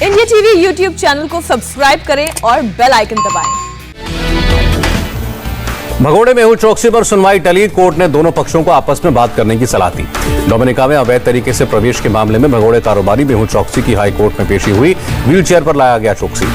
India TV YouTube channel को subscribe करें और बेल आइकन दबाएं। भगोड़े मेहुल चौकसी पर सुनवाई टली। कोर्ट ने दोनों पक्षों को आपस में बात करने की सलाह दी। डोमिनिका में अवैध तरीके से प्रवेश के मामले में भगोड़े कारोबारी मेहुल चौकसी की हाई कोर्ट में पेशी हुई। व्हील चेयर पर लाया गया चौकसी।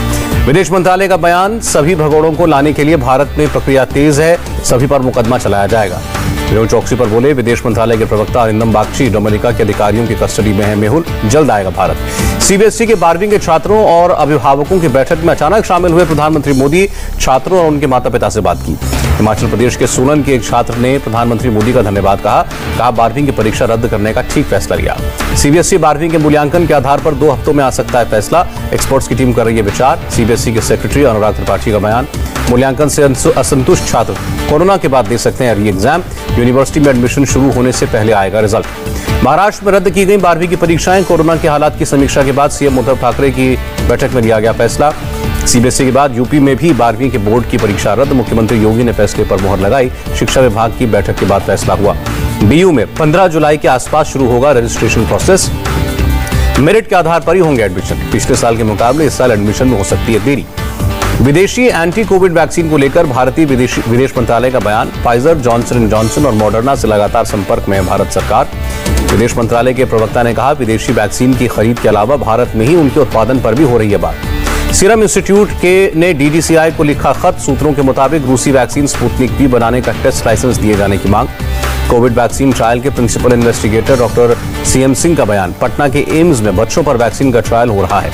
विदेश मंत्रालय का बयान, सभी भगोड़ों को लाने के लिए भारत में प्रक्रिया तेज है, सभी पर मुकदमा चलाया जाएगा। मेहुल चौकसी पर बोले विदेश मंत्रालय के प्रवक्ता अरिंदम बागची, डोमिनिका के अधिकारियों की कस्टडी में है मेहुल, जल्द आएगा भारत। सीबीएसई के 12वीं के छात्रों और अभिभावकों की बैठक में अचानक शामिल हुए प्रधानमंत्री मोदी। छात्रों और उनके माता पिता से बात की। हिमाचल प्रदेश के सोलन के एक छात्र ने प्रधानमंत्री मोदी का धन्यवाद कहा 12वीं की परीक्षा रद्द करने का ठीक फैसला लिया। सीबीएसई 12वीं के मूल्यांकन के आधार पर 2 हफ्तों में आ सकता है फैसला। एक्सपर्ट्स की टीम कर रही है विचार। सीबीएसई के सेक्रेटरी अनुराग त्रिपाठी का बयान, मूल्यांकन से असंतुष्ट छात्र कोरोना के बाद दे सकते हैं री एग्जाम। यूनिवर्सिटी में एडमिशन शुरू होने से पहले आएगा रिजल्ट। महाराष्ट्र में रद्द की गई 12वीं की परीक्षाएं। कोरोना के हालात की समीक्षा के बाद सीएम उद्धव ठाकरे की बैठक में लिया गया फैसला। सीबीएसई के बाद यूपी में भी 12वीं के बोर्ड की परीक्षा रद्द। मुख्यमंत्री योगी ने फैसले पर मुहर लगाई। शिक्षा विभाग की बैठक के बाद फैसला हुआ। बीयू में 15 जुलाई के आसपास शुरू होगा रजिस्ट्रेशन प्रोसेस। मेरिट के आधार पर ही होंगे एडमिशन। पिछले साल के मुकाबले इस साल एडमिशन में हो सकती है देरी। विदेशी एंटी कोविड वैक्सीन को लेकर भारतीय विदेश मंत्रालय का बयान, फाइजर, जॉनसन एंड जॉनसन और मॉडर्ना से लगातार संपर्क में है भारत सरकार। विदेश मंत्रालय के प्रवक्ता ने कहा विदेशी वैक्सीन की खरीद के अलावा भारत में ही उनके उत्पादन पर भी हो रही है बात। सीरम इंस्टीट्यूट ने डीडीसीआई को लिखा खत। सूत्रों के मुताबिक रूसी वैक्सीन स्पुतनिक वी बनाने का टेस्ट लाइसेंस दिए जाने की मांग। कोविड वैक्सीन ट्रायल के principal investigator doctor CM Singh का बयान, पटना के एम्स में बच्चों पर वैक्सीन का ट्रायल हो रहा है।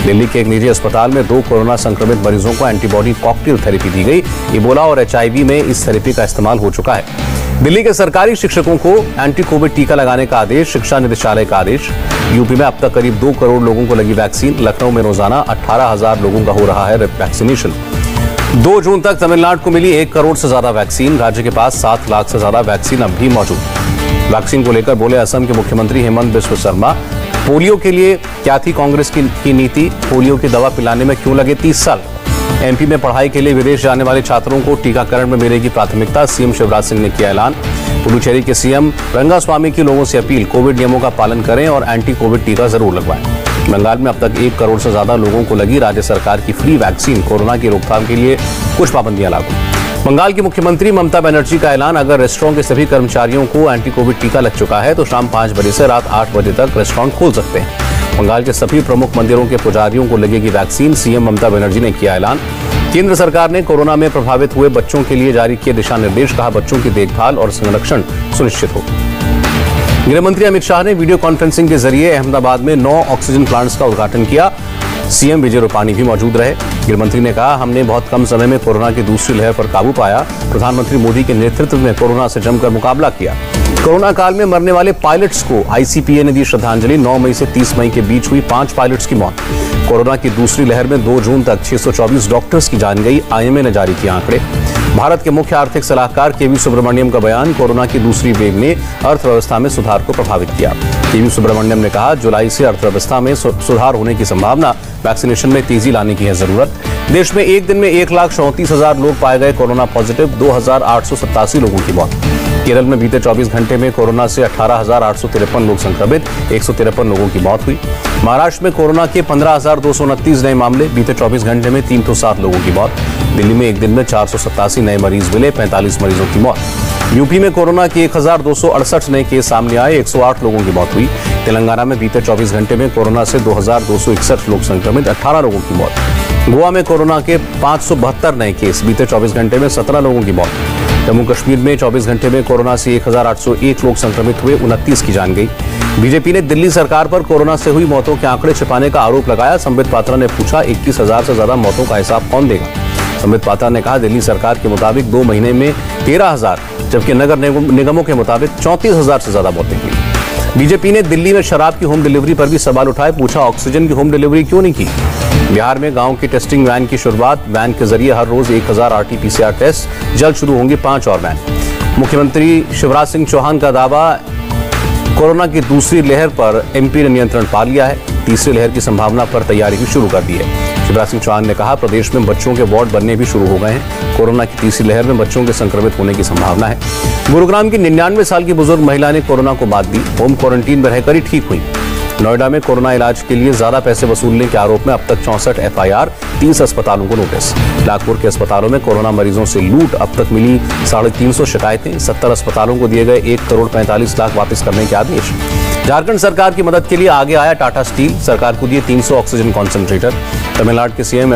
दिल्ली के एक निजी अस्पताल में 2 कोरोना संक्रमित मरीजों को एंटीबॉडी कॉकटेल थेरेपी दी गई। इबोला और एचआईवी में इस थेरेपी का इस्तेमाल हो चुका है। दिल्ली के सरकारी शिक्षकों को एंटी कोविड टीका लगाने का आदेश। शिक्षा निदेशालय का आदेश। यूपी में अब तक करीब 2 करोड़ लोगों को लगी वैक्सीन। लखनऊ में रोजाना 18,000 लोगों का हो रहा है वैक्सीनेशन। 2 जून तक तमिलनाडु को मिली 1 करोड़ से ज्यादा वैक्सीन। राज्य के पास 7 लाख से ज्यादा वैक्सीन अब भी मौजूद। वैक्सीन को लेकर बोले असम के मुख्यमंत्री हेमंत बिस्व शर्मा, पोलियो के लिए क्या थी कांग्रेस की नीति, पोलियो की दवा पिलाने में क्यों लगे 30 साल। एमपी में पढ़ाई के लिए विदेश जाने वाले छात्रों को टीकाकरण में मिलेगी प्राथमिकता। सीएम शिवराज सिंह ने किया ऐलान। पुडुचेरी के सीएम रंगास्वामी की लोगों से अपील, कोविड नियमों का पालन करें और एंटी कोविड टीका जरूर लगवाएं। बंगाल में अब तक 1 करोड़ से ज्यादा लोगों को लगी राज्य सरकार की फ्री वैक्सीन। कोरोना की रोकथाम के लिए कुछ पाबंदियां लागू। बंगाल की मुख्यमंत्री ममता बनर्जी का ऐलान, अगर रेस्टोरेंट के सभी कर्मचारियों को एंटी कोविड टीका लग चुका है तो शाम 5 बजे से रात 8 बजे तक रेस्टोरेंट खोल सकते हैं। बंगाल के सभी प्रमुख मंदिरों के पुजारियों को लगेगी वैक्सीन। सीएम ममता बनर्जी ने किया ऐलान। केंद्र सरकार ने कोरोना में प्रभावित हुए बच्चों के लिए जारी किए दिशा निर्देश। कहा बच्चों की देखभाल और संरक्षण सुनिश्चित हो। गृह मंत्री अमित शाह ने वीडियो कॉन्फ्रेंसिंग के जरिए अहमदाबाद में 9 ऑक्सीजन प्लांट्स का उद्घाटन किया। सीएम विजय रूपाणी भी मौजूद रहे। गृहमंत्री ने कहा हमने बहुत कम समय में कोरोना की दूसरी लहर पर काबू पाया। प्रधानमंत्री मोदी के नेतृत्व में कोरोना से जमकर मुकाबला किया। कोरोना काल में मरने वाले पायलट्स को आईसीपीए ने दी श्रद्धांजलि। 9 मई से 30 मई के बीच हुई 5 पायलट्स की मौत। कोरोना की दूसरी लहर में 2 जून तक 624 डॉक्टर्स की जान गई। आईएमए ने जारी किए आंकड़े। भारत के मुख्य आर्थिक सलाहकार केवी सुब्रमण्यम का बयान, कोरोना की दूसरी वेव ने अर्थव्यवस्था में सुधार को प्रभावित किया। केवी सुब्रमण्यम ने कहा जुलाई से अर्थव्यवस्था में सुधार होने की संभावना। वैक्सीनेशन में तेजी लाने की है जरूरत। देश में एक दिन में 1,37,000 लोग पाए गए कोरोना पॉजिटिव। 2,887 लोगों की मौत। केरल में बीते 24 घंटे में कोरोना से 18,853 लोग संक्रमित। 153 लोगों की मौत हुई। महाराष्ट्र में कोरोना के 15,229 नए मामले। बीते 24 घंटे में 307 लोगों की मौत। दिल्ली में एक दिन में 487 नए मरीज मिले। 45 मरीजों की मौत। यूपी में कोरोना के 1,268 नए केस सामने आए। 108 लोगों की मौत हुई। तेलंगाना में बीते 24 घंटे में कोरोना से 2,261 लोग संक्रमित। 18 लोगों की मौत। गोवा में कोरोना के 572 नए केस। बीते 24 घंटे में 17 लोगों की मौत। जम्मू कश्मीर में 24 घंटे में कोरोना से 1,801 लोग संक्रमित हुए। 29 की जान गई। बीजेपी ने दिल्ली सरकार पर कोरोना से हुई मौतों के आंकड़े छिपाने का आरोप लगाया। संबित पात्रा ने पूछा 21,000 से ज्यादा मौतों का हिसाब कौन देगा। संबित पात्रा ने कहा दिल्ली सरकार के मुताबिक 2 महीने में 13,000, जबकि नगर निगमों के मुताबिक 34,000 से ज्यादा मौतें हुई। बीजेपी ने दिल्ली में शराब की होम डिलीवरी पर भी सवाल उठाए। पूछा ऑक्सीजन की होम डिलीवरी क्यों नहीं की। बिहार में गांव की टेस्टिंग वैन की शुरुआत। वैन के जरिए हर रोज 1,000 RT-PCR टेस्ट। जल्द शुरू होंगी 5 और वैन। मुख्यमंत्री शिवराज सिंह चौहान का दावा, कोरोना की दूसरी लहर पर एमपी ने नियंत्रण पा लिया है। तीसरी लहर की संभावना पर तैयारी भी शुरू कर दी है। शिवराज सिंह चौहान ने कहा प्रदेश में बच्चों के वार्ड बनने भी शुरू हो गए हैं। कोरोना की तीसरी लहर में बच्चों के संक्रमित होने की संभावना है। गुरुग्राम की 99 साल की बुजुर्ग महिला ने कोरोना को मात दी। होम क्वारंटीन में रहकर ही ठीक हुई। नोएडा में कोरोना इलाज के लिए ज्यादा पैसे वसूलने के आरोप में अब तक 64 FIR, 30 अस्पतालों को नोटिस। नागपुर के अस्पतालों में कोरोना मरीजों से लूट, अब तक मिली 350 शिकायतें। 70 अस्पतालों को दिए गए 1,45,00,000 वापस करने के आदेश। झारखंड सरकार की मदद के लिए आगे आया टाटा स्टील, सरकार को दिए 300 ऑक्सीजन कॉन्सेंट्रेटर। तमिलनाडु के CM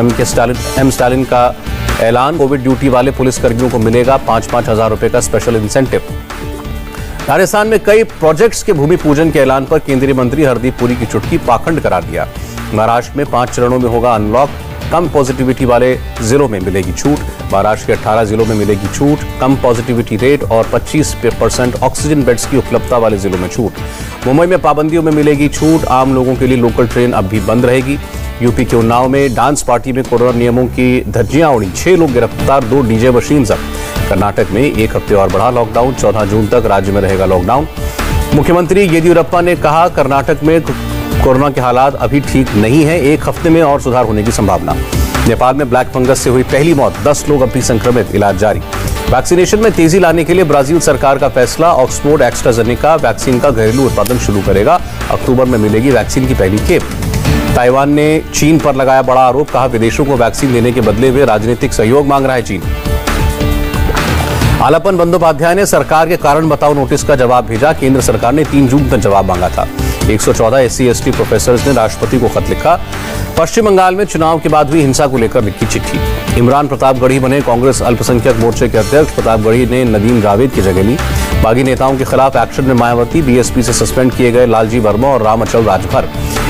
एम स्टालिन का ऐलान, कोविड ड्यूटी वाले पुलिस कर्मियों को मिलेगा 5-5 हजार रुपए का स्पेशल इंसेंटिव। राजस्थान में कई प्रोजेक्ट्स के भूमि पूजन के ऐलान पर केंद्रीय मंत्री हरदीप पुरी की चुटकी, पाखंड करार दिया। महाराष्ट्र में 5 चरणों में होगा अनलॉक, कम पॉजिटिविटी वाले जिलों में मिलेगी छूट। महाराष्ट्र के 18 जिलों में मिलेगी छूट, कम पॉजिटिविटी रेट और 25% ऑक्सीजन बेड्स की उपलब्धता वाले जिलों में छूट। मुंबई में पाबंदियों में मिलेगी छूट, आम लोगों के लिए लोकल ट्रेन अब भी बंद रहेगी। यूपी के उन्नाव में डांस पार्टी में कोरोना नियमों की धज्जियां उड़ी, 6 लोग गिरफ्तार, 2 DJ मशीन जब्त। कर्नाटक में 1 हफ्ते और बढ़ा लॉकडाउन, 14 जून तक राज्य में रहेगा लॉकडाउन। मुख्यमंत्री येदियुरप्पा ने कहा, कर्नाटक में कोरोना के हालात अभी ठीक नहीं है, 1 हफ्ते में और सुधार होने की संभावना। नेपाल में ब्लैक फंगस से हुई पहली मौत, 10 लोग अभी संक्रमित, इलाज जारी। वैक्सीनेशन में तेजी लाने के लिए ब्राजील सरकार का फैसला, ऑक्सफोर्ड एस्ट्राजेनेका वैक्सीन का घरेलू उत्पादन शुरू करेगा, अक्टूबर में मिलेगी वैक्सीन की पहली खेप। ताइवान ने चीन पर लगाया बड़ा आरोप, कहा विदेशों को वैक्सीन देने के बदले में राजनीतिक सहयोग मांग रहा है चीन। आलापन बंदोपाध्याय ने सरकार के कारण बताओ नोटिस का जवाब भेजा, केंद्र सरकार ने 3 जून तक जवाब मांगा था। 114 SC/ST प्रोफेसर्स ने राष्ट्रपति को खत लिखा। पश्चिम बंगाल में चुनाव के बाद हुई हिंसा को लेकर लिखी चिट्ठी। इमरान प्रतापगढ़ी बने कांग्रेस अल्पसंख्यक मोर्चे के अध्यक्ष, प्रतापगढ़ी ने नदीम जावेद की जगह ली। बागी नेताओं के खिलाफ एक्शन में मायावती, BSP से सस्पेंड किए गए लालजी वर्मा और रामअचल राजभर।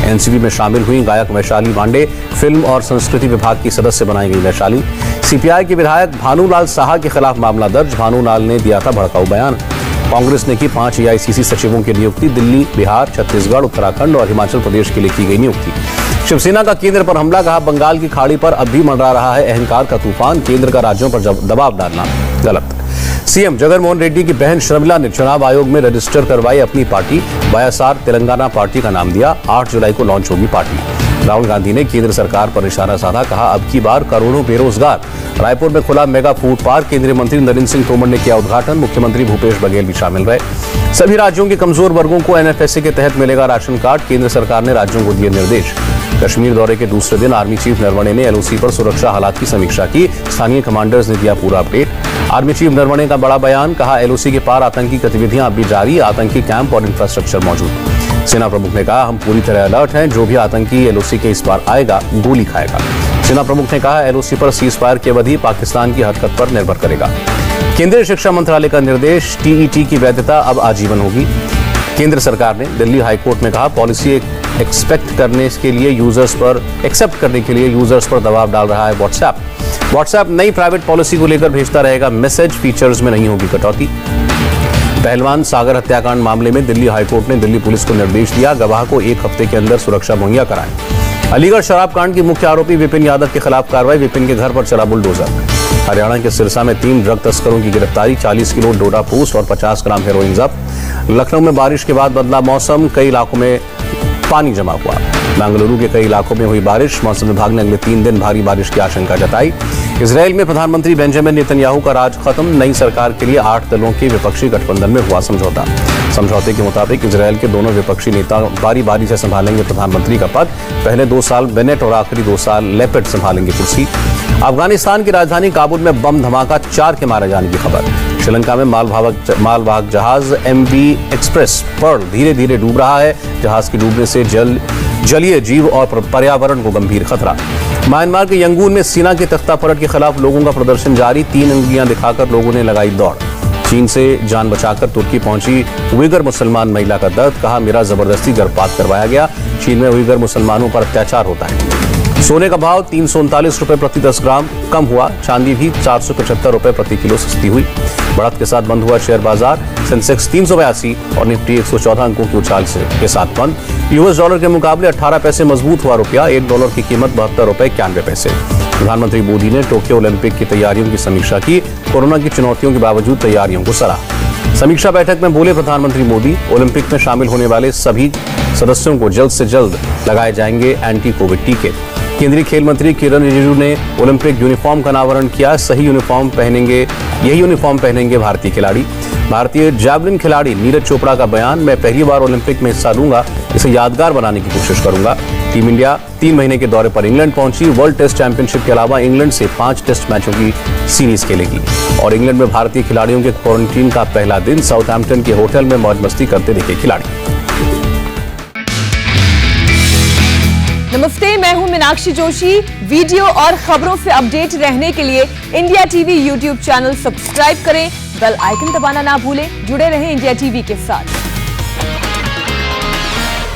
NCB में शामिल हुई गायक वैशाली पांडे, फिल्म और संस्कृति विभाग की सदस्य बनाई गई वैशाली। CPI के विधायक भानुलाल साहा के खिलाफ मामला दर्ज, भानुलाल ने दिया था भड़काऊ बयान। कांग्रेस ने की 5 AICC सचिवों की नियुक्ति, दिल्ली, बिहार, छत्तीसगढ़, उत्तराखंड और हिमाचल प्रदेश के लिए की गई नियुक्ति। शिवसेना का केंद्र पर हमला, कहा बंगाल की खाड़ी पर अब भी मंडरा रहा है अहंकार का तूफान, केंद्र का राज्यों पर दबाव डालना गलत। CM जगनमोहन रेड्डी की बहन शर्मिला ने चुनाव आयोग में रजिस्टर करवाई अपनी पार्टी, YSR तेलंगाना पार्टी का नाम दिया, 8 जुलाई को लॉन्च होगी पार्टी। राहुल गांधी ने केंद्र सरकार पर निशाना साधा, कहा अब की बार करोड़ों बेरोजगार। रायपुर में खुला मेगा फूड पार्क, केंद्रीय मंत्री नरेंद्र सिंह तोमर ने किया उद्घाटन, मुख्यमंत्री भूपेश बघेल भी शामिल रहे। सभी राज्यों के कमजोर वर्गों को NFSA के तहत मिलेगा राशन कार्ड, केंद्र सरकार ने राज्यों को दिए निर्देश। कश्मीर दौरे के दूसरे दिन आर्मी चीफ नरवणे ने LOC पर सुरक्षा हालात की समीक्षा की, स्थानीय कमांडर्स ने दिया पूरा अपडेट। आर्मी चीफ नरवणे का बड़ा बयान, कहा LOC के पार आतंकी गतिविधियां अब भी जारी, आतंकी कैंप और इंफ्रास्ट्रक्चर मौजूद। सेना प्रमुख ने कहा, हम पूरी तरह अलर्ट हैं, जो भी आतंकी LOC के इस पार आएगा गोली खाएगा। सेना प्रमुख ने कहा, LOC पर सीज फायर की अवधि पाकिस्तान की हरकत पर निर्भर करेगा। केंद्रीय शिक्षा मंत्रालय का निर्देश, TET की वैधता अब आजीवन होगी। केंद्र सरकार ने दिल्ली हाईकोर्ट में कहा, पॉलिसी एक्सेप्ट करने के लिए यूजर्स पर दबाव डाल रहा है व्हाट्सएप नई प्राइवेट पॉलिसी को लेकर भेजता रहेगा मैसेज, फीचर्स में नहीं होगी कटौती। पहलवान सागर हत्याकांड मामले में दिल्ली हाईकोर्ट ने दिल्ली पुलिस को निर्देश दिया, गवाह को 1 हफ्ते के अंदर सुरक्षा मुहैया कराएं। अलीगढ़ शराब कांड की मुख्य आरोपी विपिन यादव के खिलाफ कार्रवाई, विपिन के घर पर चला बुलडोजर। हरियाणा के सिरसा में 3 ड्रग तस्करों की गिरफ्तारी, 40 किलो डोडा पोस्ट और 50 ग्राम हेरोइन जब्त। लखनऊ में बारिश के बाद बदला मौसम, कई इलाकों में पानी जमा हुआ। बेंगलुरु के कई इलाकों में हुई बारिश, मौसम विभाग ने अगले 3 दिन भारी बारिश की आशंका जताई। इजरायल में प्रधानमंत्री बेंजामिन नेतन्याहू का राज खत्म, नई सरकार के लिए 8 दलों के विपक्षी गठबंधन में हुआ समझौता। समझौते के मुताबिक इजरायल के दोनों विपक्षी नेता बारी बारी से संभालेंगे प्रधानमंत्री का पद, पहले 2 साल बेनेट और आखिरी 2 साल लेपिड संभालेंगे कुर्सी। अफगानिस्तान की राजधानी काबुल में बम धमाका, 4 के मारे जाने की खबर। श्रीलंका में मालवाहक जहाज MV एक्सप्रेस पर्ल धीरे धीरे डूब रहा है, जहाज के डूबने से जलीय जीव और पर्यावरण को गंभीर खतरा। म्यांमार के यंगून में सेना के तख्तापलट के खिलाफ लोगों का प्रदर्शन जारी, 3 अंगुलियां दिखाकर लोगों ने लगाई दौड़। चीन से जान बचाकर तुर्की पहुंची उइगर मुसलमान महिला का दर्द, कहा मेरा जबरदस्ती गर्भपात करवाया गया। चीन में उइगर मुसलमानों पर अत्याचार होता है। सोने का भाव 339 रुपए प्रति 10 ग्राम कम हुआ, चांदी भी 475 रुपए प्रति किलो सस्ती हुई। बढ़त के साथ बंद हुआ शेयर बाजार, सेंसेक्स 382 और निफ्टी 114 अंकों की उछाल के साथ बंद। US डॉलर के मुकाबले 18 पैसे मजबूत हुआ रुपया, $1 की कीमत 72 रुपए 91 पैसे। प्रधानमंत्री मोदी ने टोक्यो ओलंपिक की तैयारियों की समीक्षा की, कोरोना की चुनौतियों के बावजूद तैयारियों को सराहा। समीक्षा बैठक में बोले प्रधानमंत्री मोदी, ओलंपिक में शामिल होने वाले सभी सदस्यों को जल्द से जल्द लगाए जाएंगे एंटी कोविड टीके। केंद्रीय खेल मंत्री किरण रिजिजू ने ओलंपिक यूनिफॉर्म का अनावरण किया, यही यूनिफॉर्म पहनेंगे भारतीय खिलाड़ी। भारतीय जैवलिन खिलाड़ी नीरज चोपड़ा का बयान, मैं पहली बार ओलंपिक में हिस्सा लूंगा, इसे यादगार बनाने की कोशिश करूंगा। टीम इंडिया 3 महीने के दौरे पर इंग्लैंड पहुंची। वर्ल्ड टेस्ट चैंपियनशिप के अलावा इंग्लैंड से 5 टेस्ट मैचों की सीरीज खेलेगी। और इंग्लैंड में भारतीय खिलाड़ियों के क्वारंटीन का पहला दिन, साउथहैम्पटन के होटल में मौज मस्ती करते दिखे खिलाड़ी। नमस्ते, मैं हूं मीनाक्षी जोशी। वीडियो और खबरों से अपडेट रहने के लिए India TV YouTube channel subscribe करें, बेल आइकन दबाना ना भूलें। जुड़े रहें इंडिया टीवी के साथ।